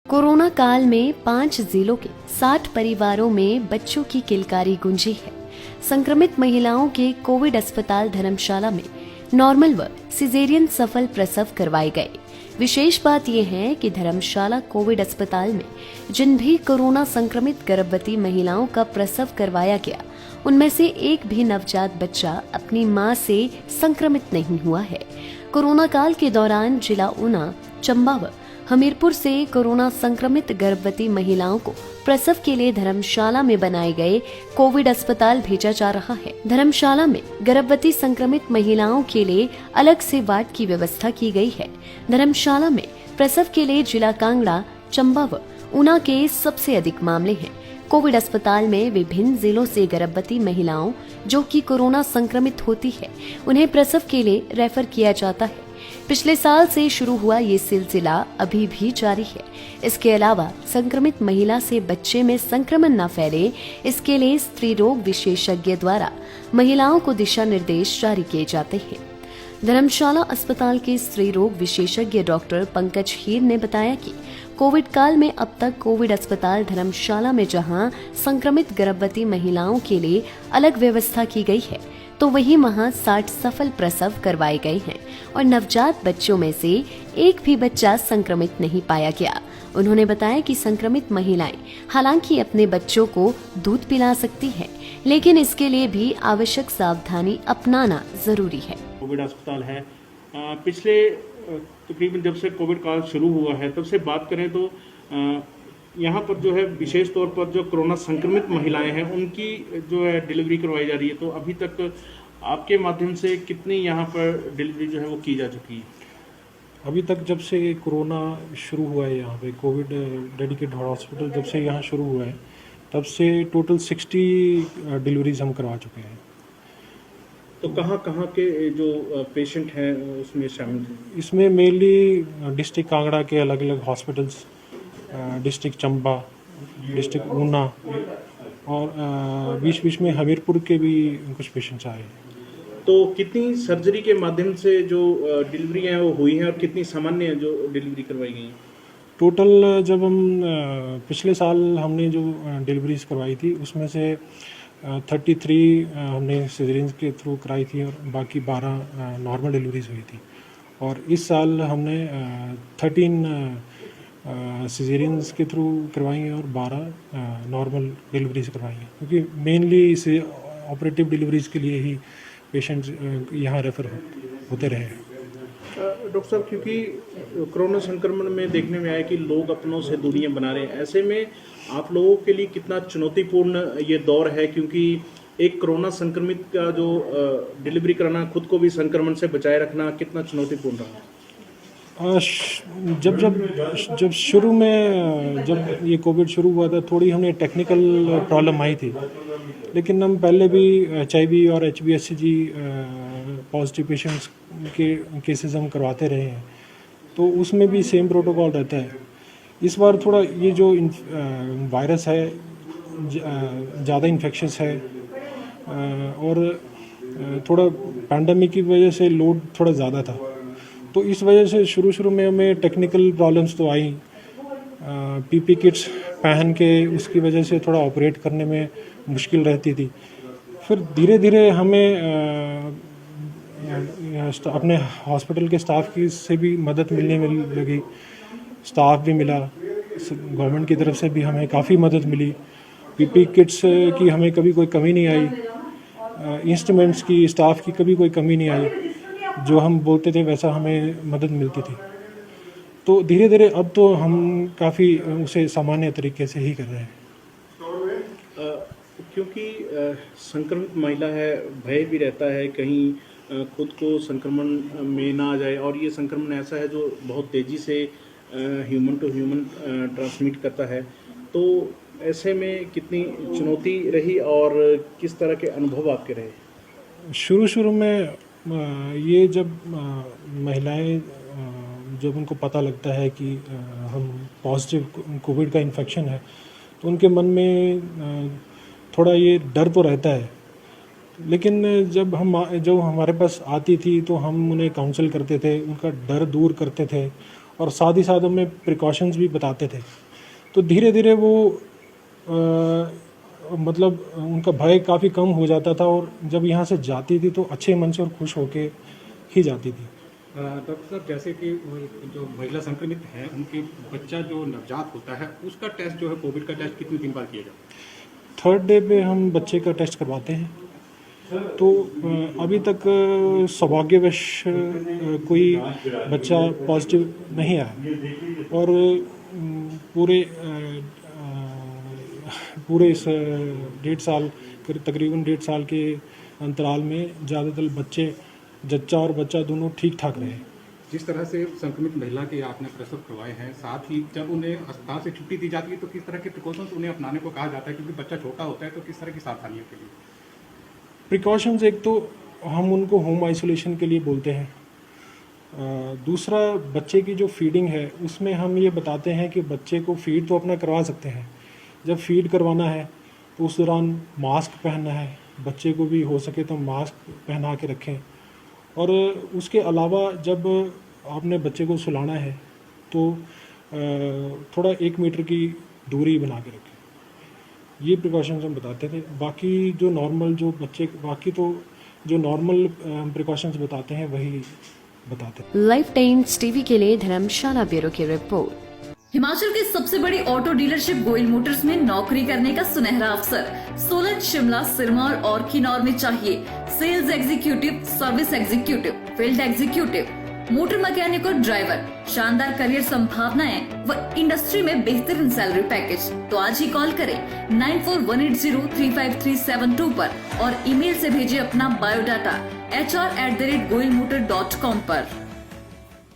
Corona काल में 5 जिलों के 60 परिवारों में बच्चों की किलकारी गूंजी है। संक्रमित महिलाओं के कोविड अस्पताल धर्मशाला में नॉर्मल व सिजेरियन सफल प्रसव करवाए गए। विशेष बात यह है कि धर्मशाला कोविड अस्पताल में जिन भी कोरोना संक्रमित गर्भवती महिलाओं का प्रसव करवाया गया, उनमें से एक भी नवजात बच्चा अपनी मां से संक्रमित नहीं हुआ है। कोरोना काल के दौरान जिला ऊना, चंबा व हमीरपुर से कोरोना संक्रमित गर्भवती महिलाओं को प्रसव के लिए धर्मशाला में बनाए गए कोविड अस्पताल भेजा जा रहा है। धर्मशाला में गर्भवती संक्रमित महिलाओं के लिए अलग से वार्ड की व्यवस्था की गई है। धर्मशाला में प्रसव के लिए जिला कांगड़ा, चंबा व ऊना के सबसे अधिक मामले हैं। कोविड अस्पताल में विभिन्न जिलों से गर्भवती महिलाओं जो कि कोरोना संक्रमित होती है, उन्हें प्रसव के लिए रेफर किया जाता है। पिछले साल से शुरू हुआ ये सिलसिला अभी भी जारी है। इसके अलावा संक्रमित महिला से बच्चे में संक्रमण न फैले, इसके लिए स्त्री रोग विशेषज्ञ द्वारा महिलाओं को दिशा निर्देश जारी किए जाते हैं। धर्मशाला अस्पताल के स्त्री रोग विशेषज्ञ डॉक्टर पंकज हीर ने बताया कि कोविड काल में अब तक कोविड अस्पताल धर्मशाला में जहां संक्रमित गर्भवती महिलाओं के लिए अलग व्यवस्था की गई है, तो वहीं वहां 60 सफल प्रसव करवाए गए हैं और नवजात बच्चों में से एक भी बच्चा संक्रमित नहीं पाया गया। उन्होंने बताया कि संक्रमित महिलाएं हालांकि अपने बच्चों को दूध पिला सकती हैं, लेकिन इसके लिए भी आवश्यक सावधानी अपनाना जरूरी है। कोविड अस्पताल है, पिछले तकरीबन जब से कोविड काल शुरू हुआ है तब से बात करें तो यहाँ पर जो है विशेष तौर पर जो कोरोना संक्रमित महिलाएं हैं उनकी जो है डिलीवरी करवाई जा रही है। तो अभी तक आपके माध्यम से कितनी यहाँ पर डिलीवरी जो है वो की जा चुकी है? अभी तक जब से कोरोना शुरू हुआ है, यहाँ पे कोविड डेडिकेटेड हॉस्पिटल जब से यहाँ शुरू हुआ है तब से टोटल 60 डिलीवरीज हम करवा चुके हैं। तो कहाँ कहाँ के जो पेशेंट हैं उसमें शामिल हैं? इसमें मेनली डिस्ट्रिक्ट कांगड़ा के अलग अलग hospitals, district Chamba, district Una और बीच बीच में हमीरपुर के भी कुछ पेशेंट्स आए हैं। तो कितनी सर्जरी के माध्यम से जो डिलीवरी है वो हुई है और कितनी सामान्य है जो डिलीवरी करवाई गई है? टोटल जब हम पिछले साल हमने जो डिलीवरीज करवाई थी उसमें से 33 हमने सिजेरियन के थ्रू कराई थी और बाकी 12 नॉर्मल डिलीवरीज हुई थी। और इस साल हमने 13 सिजेरियंस के थ्रू करवाई हैं और 12 नॉर्मल डिलीवरीज करवाई हैं, क्योंकि मेनली इसे ऑपरेटिव डिलीवरीज के लिए ही पेशेंट्स यहाँ रेफर होते रहे हैं। डॉक्टर साहब, क्योंकि कोरोना संक्रमण में देखने में आया कि लोग अपनों से दूरियां बना रहे हैं, ऐसे में आप लोगों के लिए कितना चुनौतीपूर्ण ये दौर है? क्योंकि एक कोरोना संक्रमित का जो डिलीवरी कराना, खुद को भी संक्रमण से बचाए रखना कितना चुनौतीपूर्ण रहा? जब शुरू में जब ये कोविड शुरू हुआ था थोड़ी हमें टेक्निकल प्रॉब्लम आई थी, लेकिन हम पहले भी HIV और HBsAg पॉजिटिव पेशेंट्स के केसेस हम करवाते रहे हैं, तो उसमें भी सेम प्रोटोकॉल रहता है। इस बार थोड़ा ये जो वायरस है ज़्यादा इन्फेक्शस है और थोड़ा पैंडेमिक की वजह से लोड थोड़ा ज़्यादा था, तो इस वजह से शुरू में हमें टेक्निकल प्रॉब्लम्स तो आई। PP किट्स पहन के उसकी वजह से थोड़ा ऑपरेट करने में मुश्किल रहती थी। फिर धीरे धीरे हमें अपने हॉस्पिटल के स्टाफ की से भी मदद मिलने लगी, स्टाफ भी मिला, गवर्नमेंट की तरफ से भी हमें काफ़ी मदद मिली। PP किट्स की हमें कभी कोई कमी नहीं आई, इंस्ट्रूमेंट्स की, स्टाफ की कभी कोई कमी नहीं आई। जो हम बोलते थे वैसा हमें मदद मिलती थी। तो धीरे धीरे अब तो हम काफ़ी उसे सामान्य तरीके से ही कर रहे हैं। क्योंकि संक्रमित महिला है, भय भी रहता है कहीं खुद को संक्रमण में ना आ जाए, और ये संक्रमण ऐसा है जो बहुत तेज़ी से ह्यूमन टू ह्यूमन ट्रांसमिट करता है। तो ऐसे में कितनी चुनौती रही और किस तरह के अनुभव आपके रहे? शुरू में ये जब महिलाएं जब उनको पता लगता है कि हम पॉजिटिव कोविड का इन्फेक्शन है, तो उनके मन में थोड़ा ये डर तो रहता है। लेकिन जब हमारे पास आती थी तो हम उन्हें काउंसल करते थे, उनका डर दूर करते थे और साथ ही साथ हमें प्रिकॉशंस भी बताते थे। तो धीरे धीरे वो मतलब उनका भय काफ़ी कम हो जाता था और जब यहाँ से जाती थी तो अच्छे मन से और खुश होके ही जाती थी। डॉक्टर साहब, जैसे कि जो महिला संक्रमित हैं उनके बच्चा जो नवजात होता है उसका टेस्ट जो है कोविड का टेस्ट कितने दिन बाद किया जाता है? 3rd डे पे हम बच्चे का टेस्ट करवाते हैं। तो अभी तक सौभाग्यवश कोई बच्चा पॉजिटिव नहीं आया और पूरे इस 1.5 साल तकरीबन 1.5 साल के अंतराल में ज़्यादातर बच्चे जच्चा और बच्चा दोनों ठीक ठाक रहे। जिस तरह से संक्रमित महिला के आपने प्रसव करवाए हैं, साथ ही जब उन्हें अस्पताल से छुट्टी दी जाती है तो किस तरह के प्रिकॉशंस उन्हें अपनाने को कहा जाता है, क्योंकि बच्चा छोटा होता है तो किस तरह की सावधानियों के लिए? प्रिकॉशंस एक तो हम उनको होम आइसोलेशन के लिए बोलते हैं। दूसरा, बच्चे की जो फीडिंग है उसमें हम ये बताते हैं कि बच्चे को फीड तो अपना करवा सकते हैं, जब फीड करवाना है तो उस दौरान मास्क पहनना है, बच्चे को भी हो सके तो मास्क पहना के रखें। और उसके अलावा जब आपने बच्चे को सुलाना है तो थोड़ा 1 मीटर की दूरी बना के रखें। ये प्रिकॉशंस हम बताते थे। बाकी जो नॉर्मल प्रिकॉशंस बताते हैं वही बताते हैं। लाइफ टाइम्स टीवी के लिए धर्मशाला ब्यूरो की रिपोर्ट। हिमाचल के सबसे बड़ी ऑटो डीलरशिप गोयल मोटर्स में नौकरी करने का सुनहरा अवसर। सोलन, शिमला, सिरमौर और किन्नौर में चाहिए sales executive, service executive, field executive, motor mechanic और ड्राइवर। शानदार करियर संभावनाएं व इंडस्ट्री में बेहतरीन सैलरी पैकेज। तो आज ही कॉल करें 9418035372 पर और ईमेल से भेजिए अपना बायोडाटा hr@goilmotor.com पर।